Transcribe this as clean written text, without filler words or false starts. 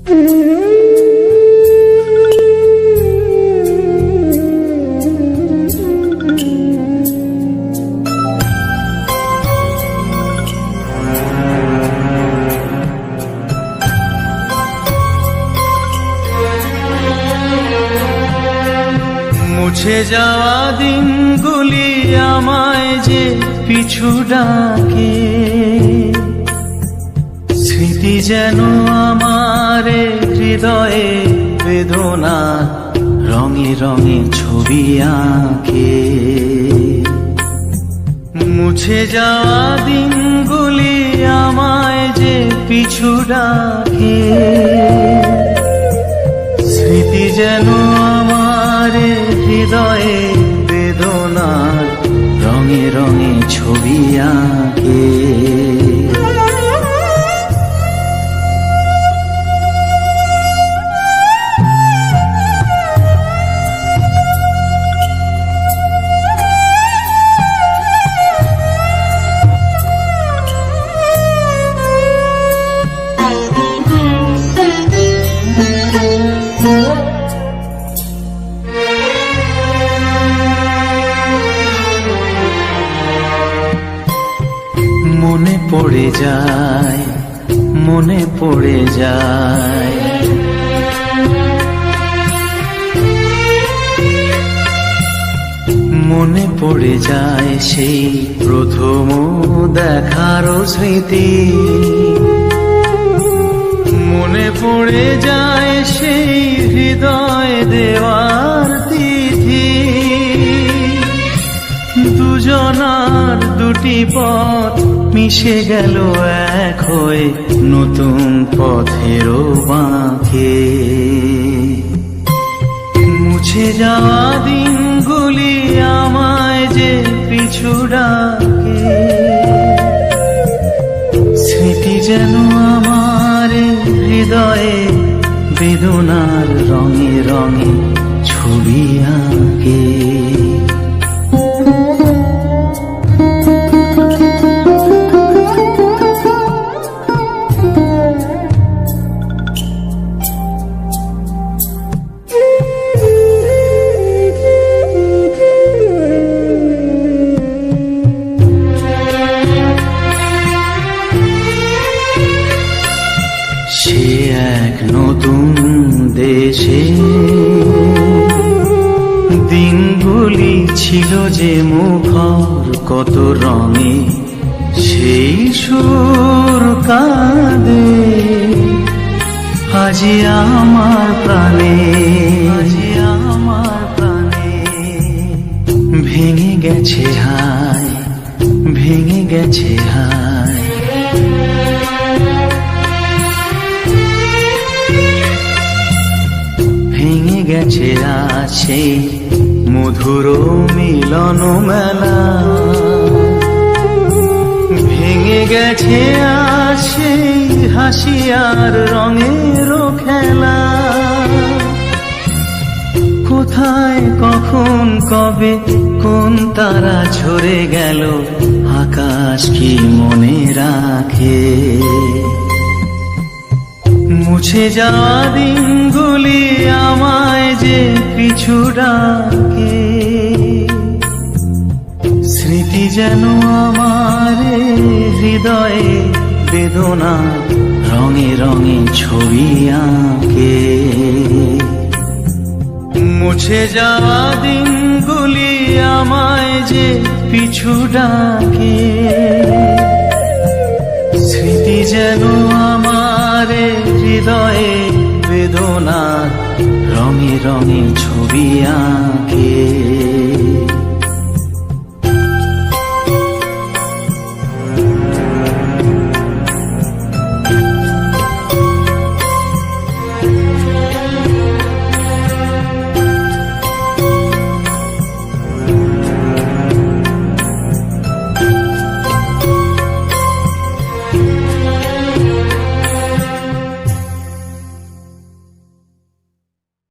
মুছে যাওয়া দিনগুলি আমায় যে পিছু ডাকে, স্মৃতি যেন আমার হৃদয়ে বেদনা রঙে রঙে ছবি আঁকে। মুছে যাওয়া দিনগুলি আমায় যে পিছু ডাকে, স্মৃতি যেন আমার হৃদয়ে বেদনা রঙে রঙে ছবি আঁকে। মনে পড়ে যায়, মনে পড়ে যায়, মনে পড়ে যায় সেই প্রথম দেখার স্মৃতি। মনে পড়ে যায় সেই হৃদয় দেওয়ার তিথি। দুজনার দুটি পথ মিশে গেল এক হয়ে নতুন পথেরও বাঁকে। মুছে যাওয়া দিনগুলি আমায় যে পিছু ডাকে, স্মৃতি যেন আমার হৃদয়ে বেদনার রঙে রঙে ছবি আঁকে। সে এক নতুন দেশে দিনগুলি ছিল যে মুখর কত রঙে, সেই সুর কাঁদে আজি আমার প্রাণে, আজি আমার প্রাণে। ভেঙে গেছে হায়, ভেঙে গেছে হায়, ভেঙে গেছে আজ সেই মধুর মিলন মেলা। ভেঙে গেছে আজ সেই হাসি আর রঙের খেলা। কোথায় কখন কবে কোন তারা ঝরে গেল, আকাশ কি মনে রাখে। মুছে যাওয়া দিনগুলি আমায় যে পিছু ডাকে, স্মৃতি যেন আমার হৃদয়ে বেদনা রঙে রঙে ছবি আঁকে। মুছে যাওয়া দিনগুলি আমায় যে পিছু ডাকে, স্মৃতি যেন আমার হৃদয়ে বেদনা রঙে রঙে ছবি আঁকে।